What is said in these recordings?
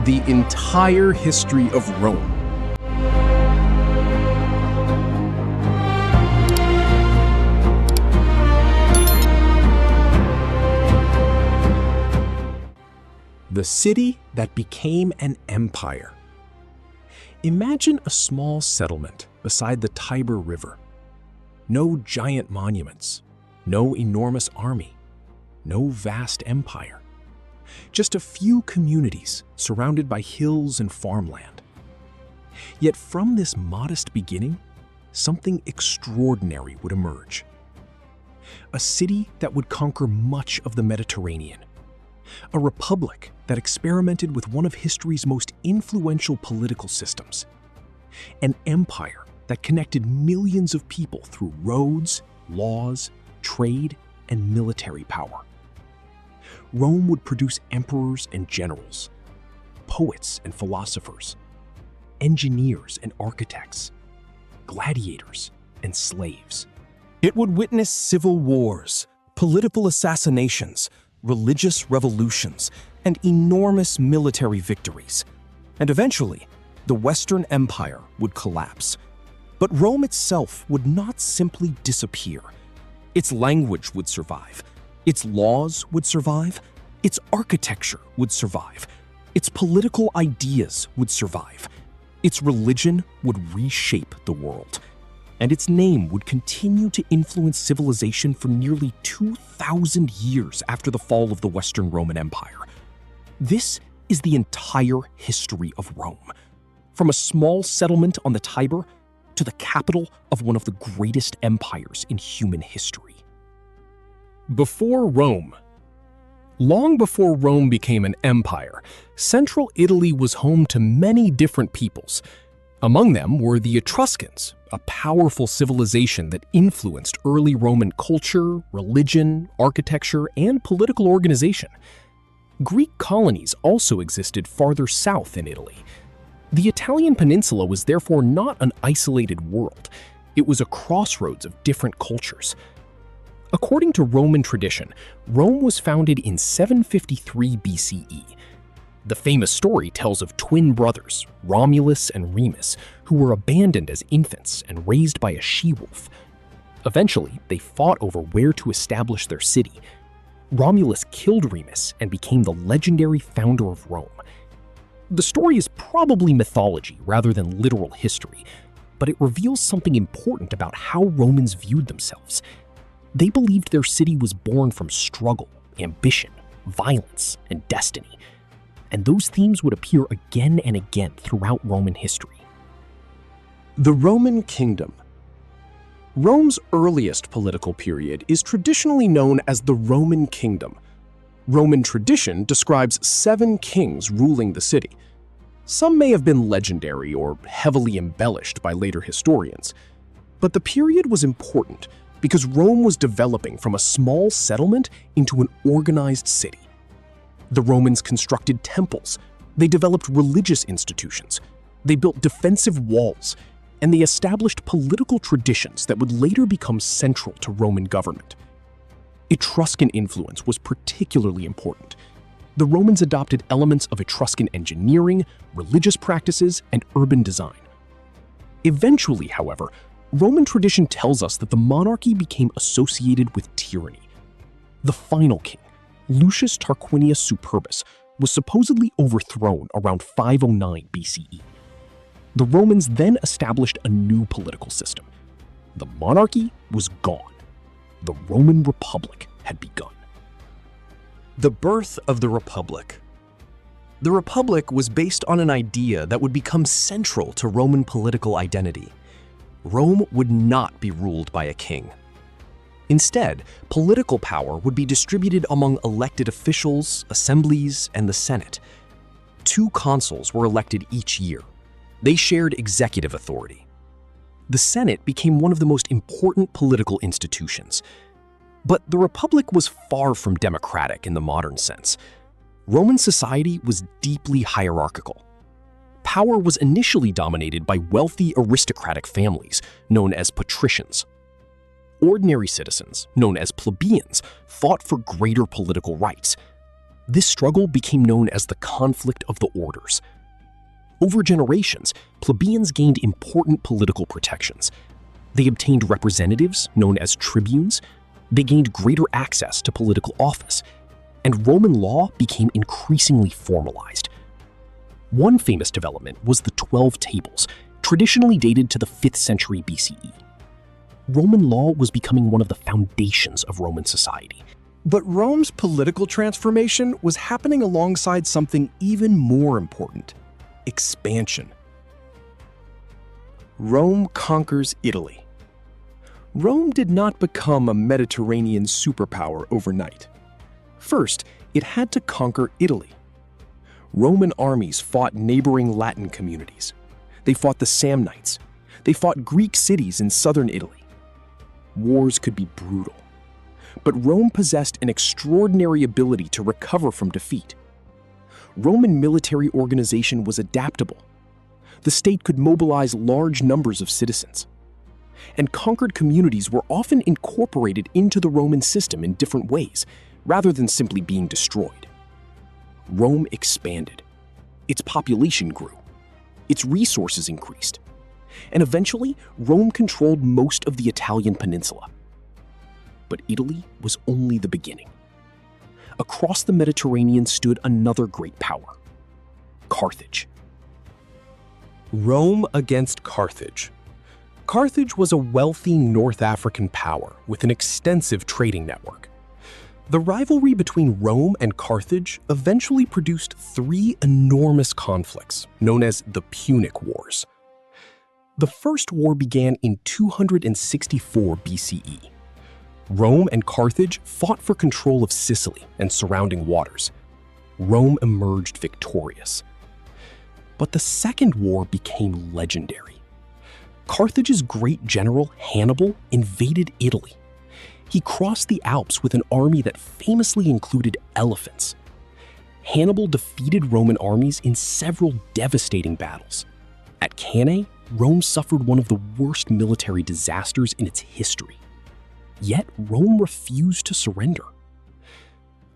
the entire history of Rome. The city that became an empire. Imagine a small settlement beside the Tiber River. No giant monuments, no enormous army, no vast empire. Just a few communities surrounded by hills and farmland. Yet from this modest beginning, something extraordinary would emerge. A city that would conquer much of the Mediterranean. A republic that experimented with one of history's most influential political systems. An empire that connected millions of people through roads, laws, trade, and military power. Rome would produce emperors and generals, poets and philosophers, engineers and architects, gladiators and slaves. It would witness civil wars, political assassinations, religious revolutions, and enormous military victories. And eventually, the Western Empire would collapse. But Rome itself would not simply disappear. Its language would survive. Its laws would survive. Its architecture would survive. Its political ideas would survive. Its religion would reshape the world. And its name would continue to influence civilization for nearly 2,000 years after the fall of the Western Roman Empire. This is the entire history of Rome, from a small settlement on the Tiber to the capital of one of the greatest empires in human history. Before Rome. Long before Rome became an empire, central Italy was home to many different peoples. Among them were the Etruscans, a powerful civilization that influenced early Roman culture, religion, architecture, and political organization. Greek colonies also existed farther south in Italy. The Italian peninsula was therefore not an isolated world. It was a crossroads of different cultures. According to Roman tradition, Rome was founded in 753 BCE. The famous story tells of twin brothers, Romulus and Remus, who were abandoned as infants and raised by a she-wolf. Eventually, they fought over where to establish their city. Romulus killed Remus and became the legendary founder of Rome. The story is probably mythology rather than literal history, but it reveals something important about how Romans viewed themselves. They believed their city was born from struggle, ambition, violence, and destiny. And those themes would appear again and again throughout Roman history. The Roman Kingdom. Rome's earliest political period is traditionally known as the Roman Kingdom. Roman tradition describes 7 kings ruling the city. Some may have been legendary or heavily embellished by later historians. But the period was important because Rome was developing from a small settlement into an organized city. The Romans constructed temples, they developed religious institutions, they built defensive walls, and they established political traditions that would later become central to Roman government. Etruscan influence was particularly important. The Romans adopted elements of Etruscan engineering, religious practices, and urban design. Eventually, however, Roman tradition tells us that the monarchy became associated with tyranny. The final king, Lucius Tarquinius Superbus, was supposedly overthrown around 509 BCE. The Romans then established a new political system. The monarchy was gone. The Roman Republic had begun. The birth of the Republic. The Republic was based on an idea that would become central to Roman political identity. Rome would not be ruled by a king. Instead, political power would be distributed among elected officials, assemblies, and the Senate. 2 consuls were elected each year. They shared executive authority. The Senate became one of the most important political institutions. But the Republic was far from democratic in the modern sense. Roman society was deeply hierarchical. Power was initially dominated by wealthy aristocratic families, known as patricians. Ordinary citizens, known as plebeians, fought for greater political rights. This struggle became known as the conflict of the orders. Over generations, plebeians gained important political protections. They obtained representatives, known as tribunes. They gained greater access to political office, and Roman law became increasingly formalized. One famous development was the 12 Tables, traditionally dated to the 5th century BCE. Roman law was becoming one of the foundations of Roman society. But Rome's political transformation was happening alongside something even more important: expansion. Rome conquers Italy. Rome did not become a Mediterranean superpower overnight. First, it had to conquer Italy. Roman armies fought neighboring Latin communities. They fought the Samnites. They fought Greek cities in southern Italy. Wars could be brutal, but Rome possessed an extraordinary ability to recover from defeat. Roman military organization was adaptable. The state could mobilize large numbers of citizens, and conquered communities were often incorporated into the Roman system in different ways, rather than simply being destroyed. Rome expanded. Its population grew. Its resources increased. And eventually, Rome controlled most of the Italian peninsula. But Italy was only the beginning. Across the Mediterranean stood another great power: Carthage. Rome against Carthage. Carthage was a wealthy North African power with an extensive trading network. The rivalry between Rome and Carthage eventually produced 3 enormous conflicts, known as the Punic Wars. The first war began in 264 BCE. Rome and Carthage fought for control of Sicily and surrounding waters. Rome emerged victorious. But the Second War became legendary. Carthage's great general, Hannibal, invaded Italy. He crossed the Alps with an army that famously included elephants. Hannibal defeated Roman armies in several devastating battles. At Cannae, Rome suffered one of the worst military disasters in its history. Yet Rome refused to surrender.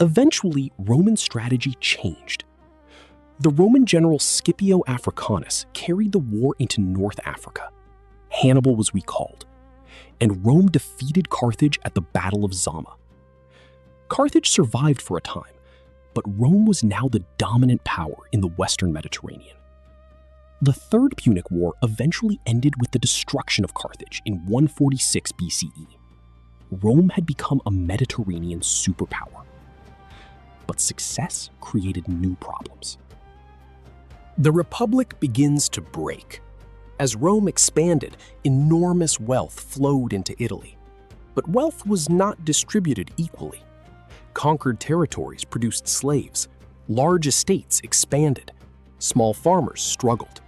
Eventually, Roman strategy changed. The Roman general Scipio Africanus carried the war into North Africa. Hannibal was recalled, and Rome defeated Carthage at the Battle of Zama. Carthage survived for a time, but Rome was now the dominant power in the Western Mediterranean. The Third Punic War eventually ended with the destruction of Carthage in 146 BCE. Rome had become a Mediterranean superpower. But success created new problems. The Republic begins to break. As Rome expanded, enormous wealth flowed into Italy. But wealth was not distributed equally. Conquered territories produced slaves. Large estates expanded. Small farmers struggled.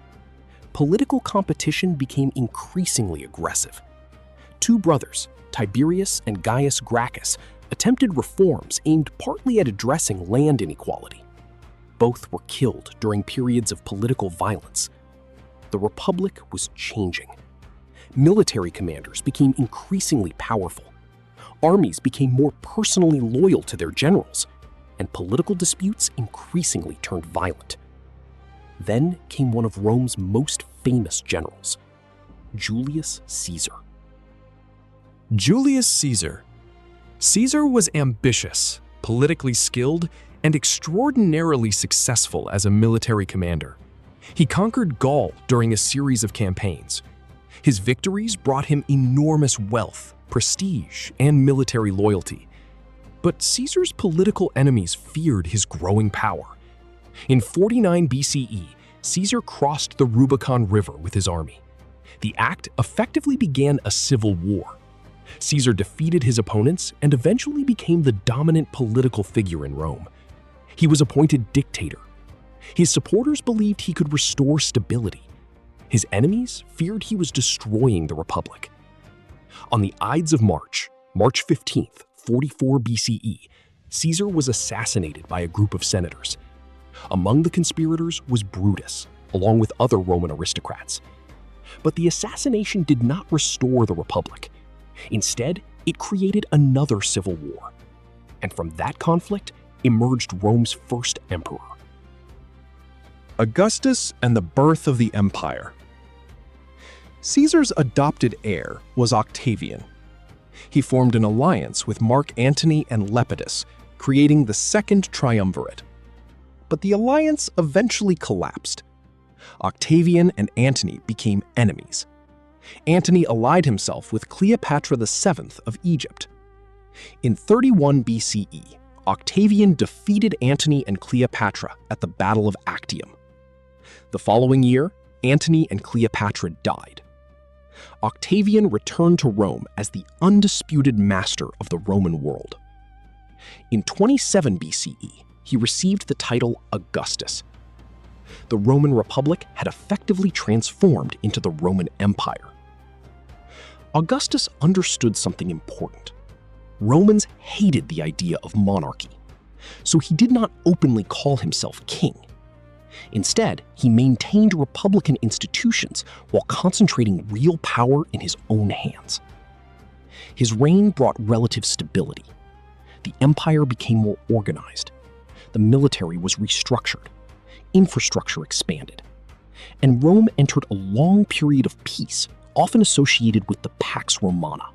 Political competition became increasingly aggressive. 2 brothers, Tiberius and Gaius Gracchus, attempted reforms aimed partly at addressing land inequality. Both were killed during periods of political violence. The Republic was changing. Military commanders became increasingly powerful. Armies became more personally loyal to their generals, and political disputes increasingly turned violent. Then came one of Rome's most famous generals, Julius Caesar. Julius Caesar. Caesar was ambitious, politically skilled, and extraordinarily successful as a military commander. He conquered Gaul during a series of campaigns. His victories brought him enormous wealth, prestige, and military loyalty. But Caesar's political enemies feared his growing power. In 49 BCE, Caesar crossed the Rubicon River with his army. The act effectively began a civil war. Caesar defeated his opponents and eventually became the dominant political figure in Rome. He was appointed dictator. His supporters believed he could restore stability. His enemies feared he was destroying the Republic. On the Ides of March, March 15th, 44 BCE, Caesar was assassinated by a group of senators. Among the conspirators was Brutus, along with other Roman aristocrats. But the assassination did not restore the Republic. Instead, it created another civil war. And from that conflict emerged Rome's first emperor. Augustus and the birth of the empire. Caesar's adopted heir was Octavian. He formed an alliance with Mark Antony and Lepidus, creating the Second Triumvirate. But the alliance eventually collapsed. Octavian and Antony became enemies. Antony allied himself with Cleopatra VII of Egypt. In 31 BCE, Octavian defeated Antony and Cleopatra at the Battle of Actium. The following year, Antony and Cleopatra died. Octavian returned to Rome as the undisputed master of the Roman world. In 27 BCE, he received the title Augustus. The Roman Republic had effectively transformed into the Roman Empire. Augustus understood something important. Romans hated the idea of monarchy, so he did not openly call himself king. Instead, he maintained republican institutions while concentrating real power in his own hands. His reign brought relative stability. The empire became more organized. The military was restructured. Infrastructure expanded. And Rome entered a long period of peace, often associated with the Pax Romana.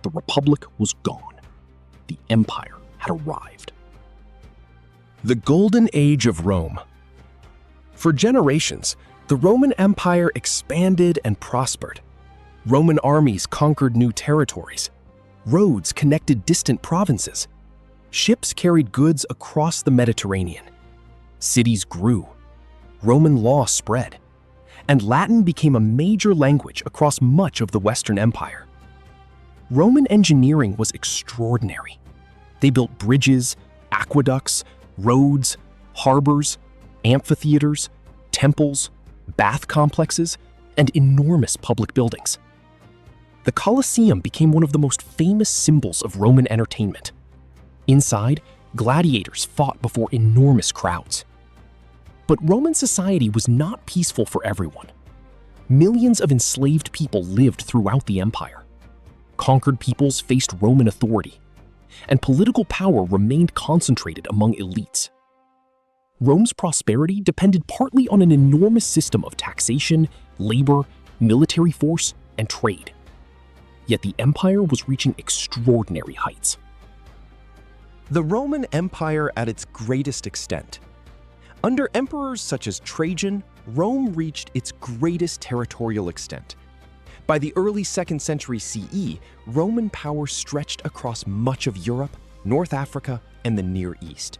The Republic was gone. The empire had arrived. The Golden Age of Rome. For generations, the Roman Empire expanded and prospered. Roman armies conquered new territories. Roads connected distant provinces. Ships carried goods across the Mediterranean. Cities grew. Roman law spread. And Latin became a major language across much of the Western Empire. Roman engineering was extraordinary. They built bridges, aqueducts, roads, harbors, amphitheaters, temples, bath complexes, and enormous public buildings. The Colosseum became one of the most famous symbols of Roman entertainment. Inside, gladiators fought before enormous crowds. But Roman society was not peaceful for everyone. Millions of enslaved people lived throughout the empire. Conquered peoples faced Roman authority, and political power remained concentrated among elites. Rome's prosperity depended partly on an enormous system of taxation, labor, military force, and trade. Yet the empire was reaching extraordinary heights. The Roman Empire at its greatest extent. Under emperors such as Trajan, Rome reached its greatest territorial extent. By the early 2nd century CE, Roman power stretched across much of Europe, North Africa, and the Near East.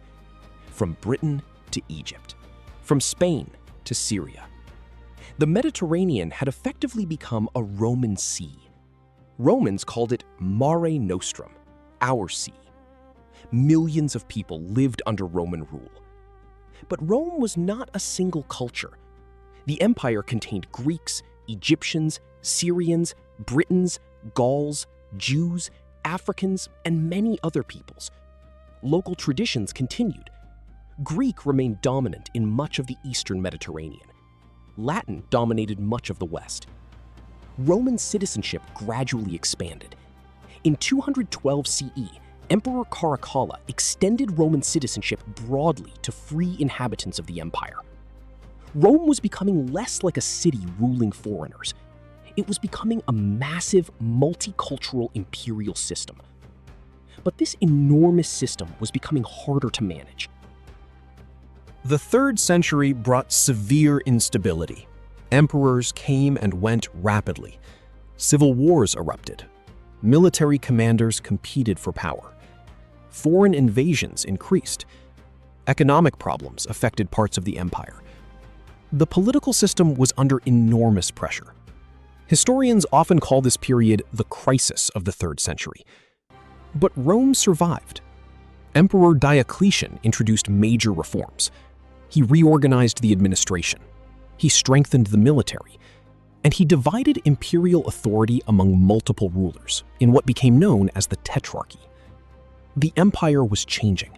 From Britain to Egypt, from Spain to Syria. The Mediterranean had effectively become a Roman sea. Romans called it Mare Nostrum, our sea. Millions of people lived under Roman rule. But Rome was not a single culture. The empire contained Greeks, Egyptians, Syrians, Britons, Gauls, Jews, Africans, and many other peoples. Local traditions continued. Greek remained dominant in much of the eastern Mediterranean. Latin dominated much of the west. Roman citizenship gradually expanded. In 212 CE, Emperor Caracalla extended Roman citizenship broadly to free inhabitants of the empire. Rome was becoming less like a city ruling foreigners. It was becoming a massive, multicultural imperial system. But this enormous system was becoming harder to manage. The 3rd century brought severe instability. Emperors came and went rapidly. Civil wars erupted. Military commanders competed for power. Foreign invasions increased. Economic problems affected parts of the empire. The political system was under enormous pressure. Historians often call this period the crisis of the 3rd century. But Rome survived. Emperor Diocletian introduced major reforms. He reorganized the administration. He strengthened the military. And he divided imperial authority among multiple rulers in what became known as the Tetrarchy. The empire was changing.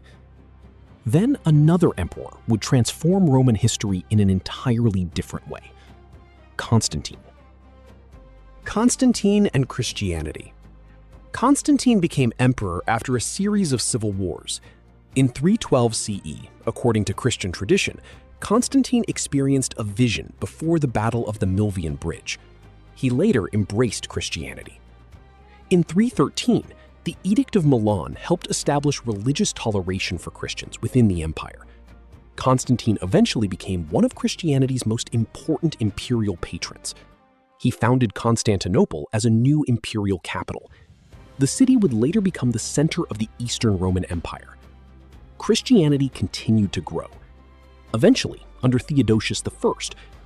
Then another emperor would transform Roman history in an entirely different way: Constantine. Constantine and Christianity. Constantine became emperor after a series of civil wars. In 312 CE, according to Christian tradition, Constantine experienced a vision before the Battle of the Milvian Bridge. He later embraced Christianity. In 313, the Edict of Milan helped establish religious toleration for Christians within the empire. Constantine eventually became one of Christianity's most important imperial patrons. He founded Constantinople as a new imperial capital. The city would later become the center of the Eastern Roman Empire. Christianity continued to grow. Eventually, under Theodosius I,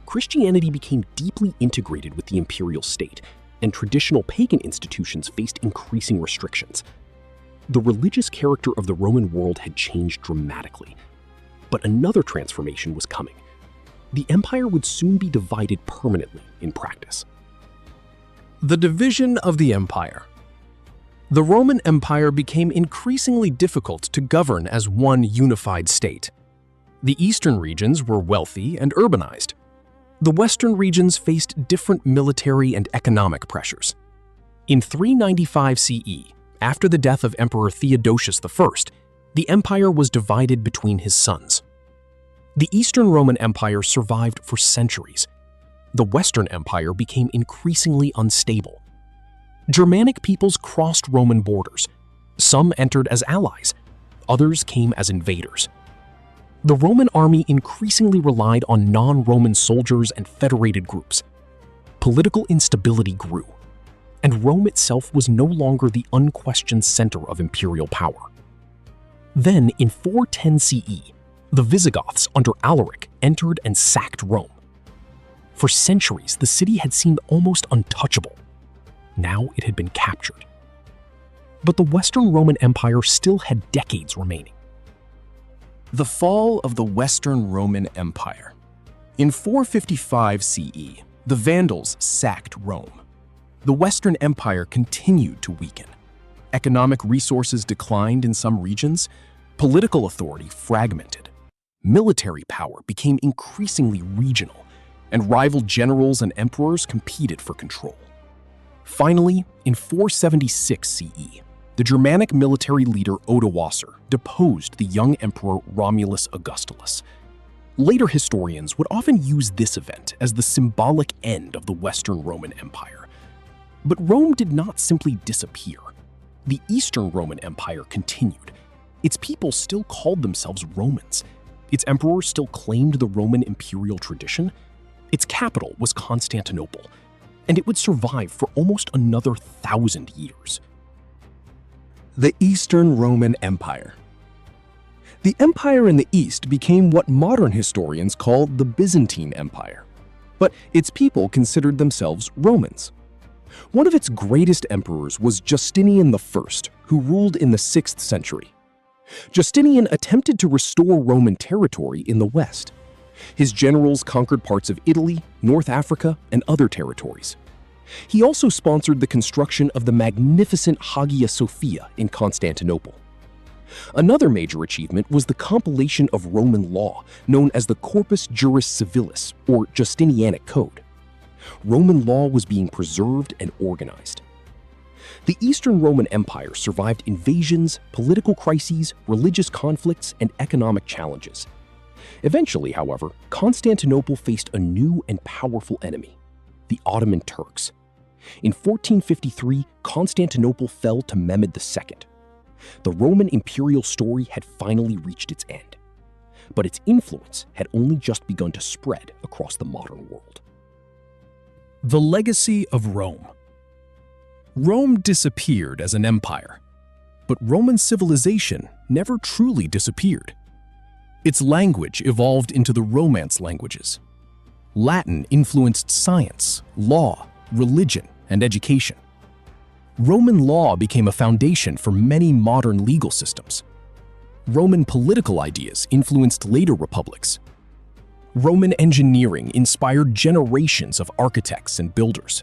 Christianity became deeply integrated with the imperial state, and traditional pagan institutions faced increasing restrictions. The religious character of the Roman world had changed dramatically. But another transformation was coming. The empire would soon be divided permanently in practice. The division of the empire. The Roman Empire became increasingly difficult to govern as one unified state. The eastern regions were wealthy and urbanized. The western regions faced different military and economic pressures. In 395 CE, after the death of Emperor Theodosius I, the empire was divided between his sons. The Eastern Roman Empire survived for centuries. The Western Empire became increasingly unstable. Germanic peoples crossed Roman borders. Some entered as allies, others came as invaders. The Roman army increasingly relied on non-Roman soldiers and federated groups. Political instability grew, and Rome itself was no longer the unquestioned center of imperial power. Then, in 410 CE, the Visigoths under Alaric entered and sacked Rome. For centuries, the city had seemed almost untouchable. Now it had been captured. But the Western Roman Empire still had decades remaining. The fall of the Western Roman Empire. In 455 CE, the Vandals sacked Rome. The Western Empire continued to weaken. Economic resources declined in some regions, political authority fragmented. Military power became increasingly regional, and rival generals and emperors competed for control. Finally, in 476 CE, the Germanic military leader Odoacer deposed the young emperor Romulus Augustus. Later historians would often use this event as the symbolic end of the Western Roman Empire. But Rome did not simply disappear. The Eastern Roman Empire continued. Its people still called themselves Romans. Its emperors still claimed the Roman imperial tradition. Its capital was Constantinople, and it would survive for almost another 1,000 years. The Eastern Roman Empire. The empire in the East became what modern historians call the Byzantine Empire, but its people considered themselves Romans. One of its greatest emperors was Justinian I, who ruled in the 6th century. Justinian attempted to restore Roman territory in the West. His generals conquered parts of Italy, North Africa, and other territories. He also sponsored the construction of the magnificent Hagia Sophia in Constantinople. Another major achievement was the compilation of Roman law, known as the Corpus Juris Civilis, or Justinianic Code. Roman law was being preserved and organized. The Eastern Roman Empire survived invasions, political crises, religious conflicts, and economic challenges. Eventually, however, Constantinople faced a new and powerful enemy, the Ottoman Turks. In 1453, Constantinople fell to Mehmed II. The Roman imperial story had finally reached its end, but its influence had only just begun to spread across the modern world. The legacy of Rome. Rome disappeared as an empire, but Roman civilization never truly disappeared. Its language evolved into the Romance languages. Latin influenced science, law, religion, and education. Roman law became a foundation for many modern legal systems. Roman political ideas influenced later republics. Roman engineering inspired generations of architects and builders.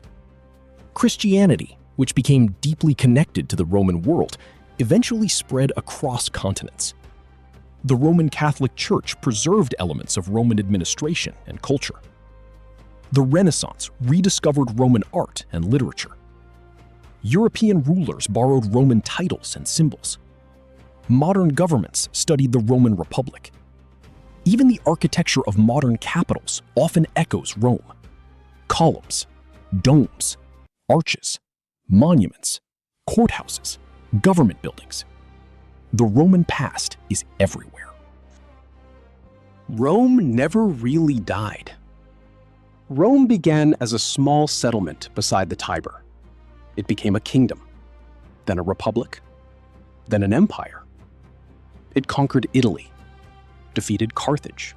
Christianity, which became deeply connected to the Roman world, eventually spread across continents. The Roman Catholic Church preserved elements of Roman administration and culture. The Renaissance rediscovered Roman art and literature. European rulers borrowed Roman titles and symbols. modern governments studied the Roman Republic. Even the architecture of modern capitals often echoes Rome. Columns, domes, arches, monuments, courthouses, government buildings. The Roman past is everywhere. Rome never really died. Rome began as a small settlement beside the Tiber. It became a kingdom, then a republic, then an empire. It conquered Italy, defeated Carthage,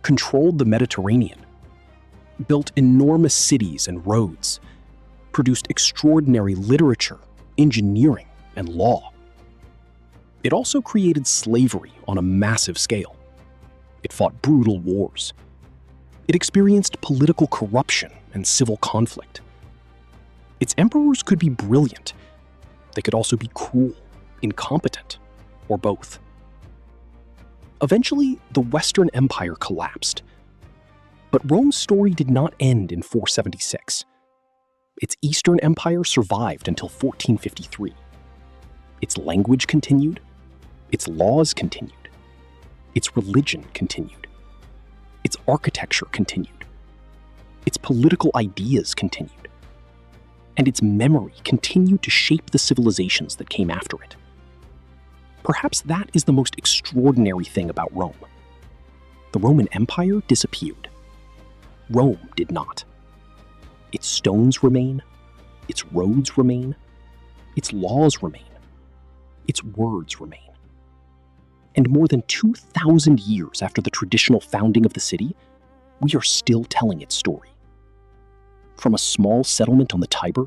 controlled the Mediterranean, built enormous cities and roads, produced extraordinary literature, engineering, and law. It also created slavery on a massive scale. It fought brutal wars. It experienced political corruption and civil conflict. Its emperors could be brilliant. They could also be cruel, incompetent, or both. Eventually, the Western Empire collapsed. But Rome's story did not end in 476. Its Eastern Empire survived until 1453. Its language continued. Its laws continued. Its religion continued. Its architecture continued. Its political ideas continued. And its memory continued to shape the civilizations that came after it. Perhaps that is the most extraordinary thing about Rome. The Roman Empire disappeared. Rome did not. Its stones remain. Its roads remain. Its laws remain. Its words remain. And more than 2,000 years after the traditional founding of the city, we are still telling its story. From a small settlement on the Tiber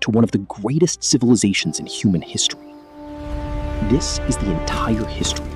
to one of the greatest civilizations in human history. This is the entire history